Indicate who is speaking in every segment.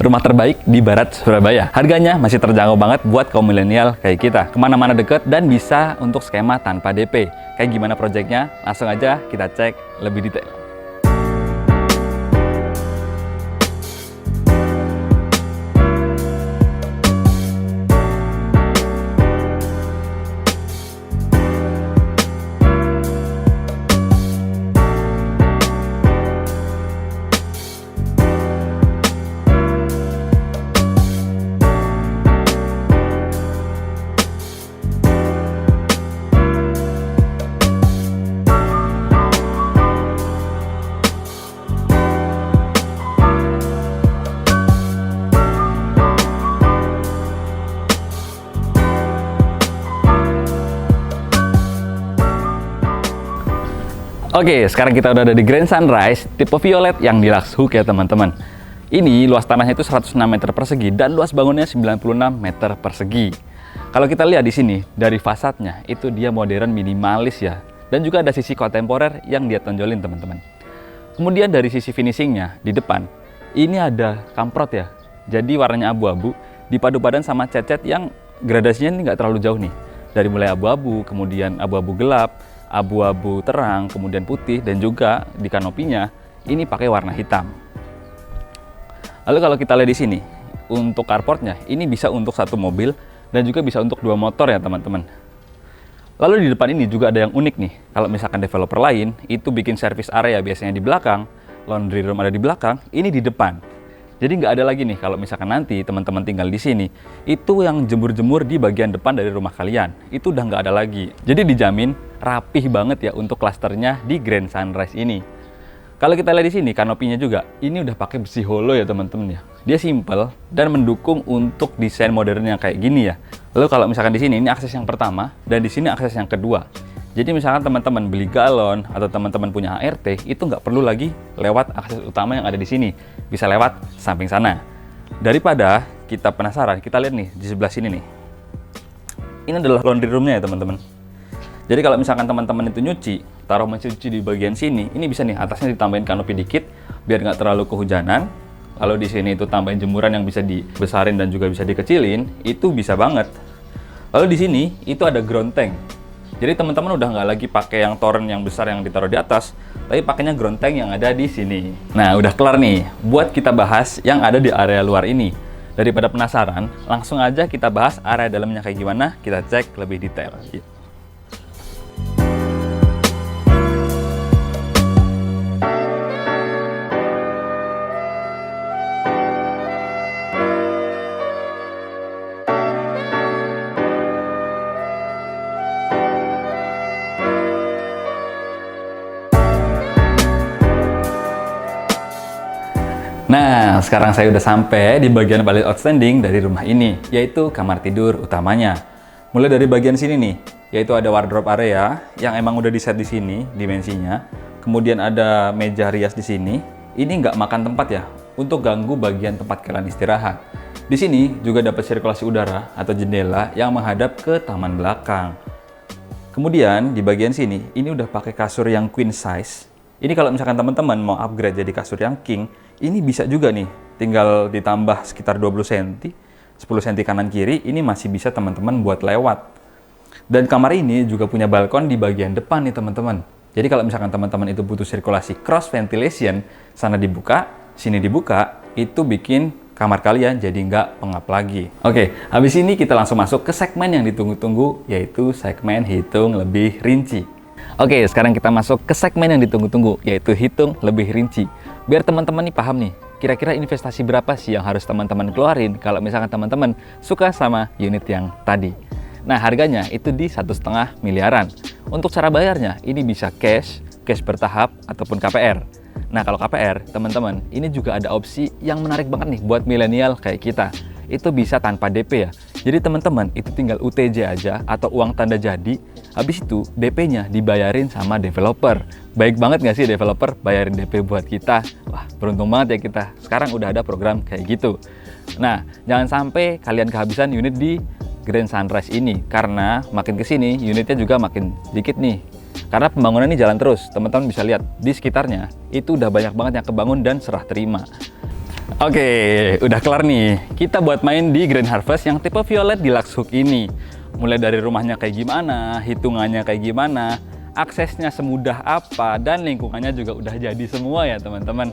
Speaker 1: rumah terbaik di barat Surabaya. Harganya masih terjangkau banget buat kaum milenial kayak kita. Kemana-mana deket dan bisa untuk skema tanpa DP. Kayak gimana proyeknya? Langsung aja kita cek lebih detail. Oke, sekarang kita udah ada di Grand Sunrise, tipe violet yang deluxe hook ya teman-teman. Ini luas tanahnya itu 106 meter persegi dan luas bangunnya 96 meter persegi. Kalau kita lihat di sini, dari fasadnya itu dia modern minimalis ya. Dan juga ada sisi kontemporer yang dia tonjolin teman-teman. Kemudian dari sisi finishingnya, di depan, ini ada kamprot ya. Jadi warnanya abu-abu, dipadu padan sama cat-cat yang gradasinya ini nggak terlalu jauh nih. Dari mulai abu-abu, kemudian abu-abu gelap, abu-abu terang, kemudian putih, dan juga di kanopinya ini pakai warna hitam. Lalu kalau kita lihat di sini, untuk carportnya ini bisa untuk satu mobil dan juga bisa untuk dua motor ya teman-teman. Lalu di depan ini juga ada yang unik nih. Kalau misalkan developer lain itu bikin service area biasanya di belakang, laundry room ada di belakang, ini di depan. Jadi nggak ada lagi nih kalau misalkan nanti teman-teman tinggal di sini, itu yang jemur-jemur di bagian depan dari rumah kalian, itu udah nggak ada lagi. Jadi dijamin rapih banget ya untuk klasternya di Grand Sunrise ini. Kalau kita lihat di sini, kanopinya juga, ini udah pakai besi holo ya teman-teman ya. Dia simple dan mendukung untuk desain modern yang kayak gini ya. Lalu kalau misalkan di sini, ini akses yang pertama dan di sini akses yang kedua. Jadi misalkan teman-teman beli galon atau teman-teman punya HRT, itu nggak perlu lagi lewat akses utama yang ada di sini. Bisa lewat samping sana. Daripada kita penasaran, kita lihat nih di sebelah sini nih. Ini adalah laundry roomnya ya teman-teman. Jadi kalau misalkan teman-teman itu nyuci, taruh mesin cuci di bagian sini, ini bisa nih atasnya ditambahin kanopi dikit, biar nggak terlalu kehujanan. Lalu di sini itu tambahin jemuran yang bisa dibesarin dan juga bisa dikecilin, itu bisa banget. Lalu di sini itu ada ground tank. Jadi teman-teman udah nggak lagi pakai yang toren yang besar yang ditaruh di atas, tapi pakainya ground tank yang ada di sini. Nah, udah kelar nih. Buat kita bahas yang ada di area luar ini. Daripada penasaran, langsung aja kita bahas area dalamnya kayak gimana, kita cek lebih detail. Nah, sekarang saya udah sampai di bagian paling outstanding dari rumah ini, yaitu kamar tidur utamanya. Mulai dari bagian sini nih, yaitu ada wardrobe area yang emang udah di set di sini dimensinya. Kemudian ada meja rias di sini. Ini nggak makan tempat ya, untuk ganggu bagian tempat kalian istirahat. Di sini juga dapat sirkulasi udara atau jendela yang menghadap ke taman belakang. Kemudian di bagian sini, ini udah pakai kasur yang queen size. Ini kalau misalkan teman-teman mau upgrade jadi kasur yang king, ini bisa juga nih, tinggal ditambah sekitar 20 cm, 10 cm kanan kiri, ini masih bisa teman-teman buat lewat. Dan kamar ini juga punya balkon di bagian depan nih teman-teman. Jadi kalau misalkan teman-teman itu butuh sirkulasi cross ventilation, sana dibuka, sini dibuka, itu bikin kamar kalian jadi nggak pengap lagi. Oke, habis ini kita langsung masuk ke segmen yang ditunggu-tunggu, yaitu segmen hitung lebih rinci. Oke, sekarang kita masuk ke segmen yang ditunggu-tunggu, yaitu hitung lebih rinci. Biar teman-teman nih paham nih, kira-kira investasi berapa sih yang harus teman-teman keluarin kalau misalkan teman-teman suka sama unit yang tadi. Nah, harganya itu di 1,5 miliaran. Untuk cara bayarnya, ini bisa cash bertahap, ataupun KPR. Nah, kalau KPR, teman-teman, ini juga ada opsi yang menarik banget nih buat milenial kayak kita. Itu bisa tanpa DP ya. Jadi teman-teman itu tinggal UTJ aja atau uang tanda jadi. Habis itu DP-nya dibayarin sama developer. Baik banget nggak sih developer bayarin DP buat kita? Wah, beruntung banget ya kita. Sekarang udah ada program kayak gitu. Nah, jangan sampai kalian kehabisan unit di Grand Sunrise ini. Karena makin kesini unitnya juga makin dikit nih. Karena pembangunan ini jalan terus. Teman-teman bisa lihat di sekitarnya itu udah banyak banget yang kebangun dan serah terima. Oke, udah kelar nih. Kita buat main di Grand Harvest yang tipe Violet Deluxe Hook ini. Mulai dari rumahnya kayak gimana, hitungannya kayak gimana, aksesnya semudah apa, dan lingkungannya juga udah jadi semua ya teman-teman.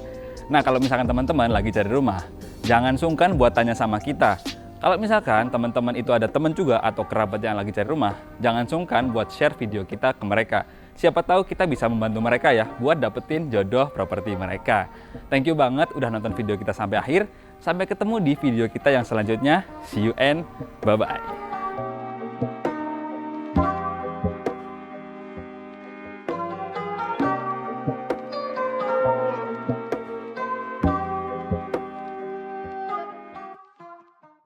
Speaker 1: Nah, kalau misalkan teman-teman lagi cari rumah, jangan sungkan buat tanya sama kita. Kalau misalkan teman-teman itu ada teman juga atau kerabat yang lagi cari rumah, jangan sungkan buat share video kita ke mereka. Siapa tahu kita bisa membantu mereka ya buat dapetin jodoh properti mereka. Thank you banget udah nonton video kita sampai akhir. Sampai ketemu di video kita yang selanjutnya. See you and bye-bye.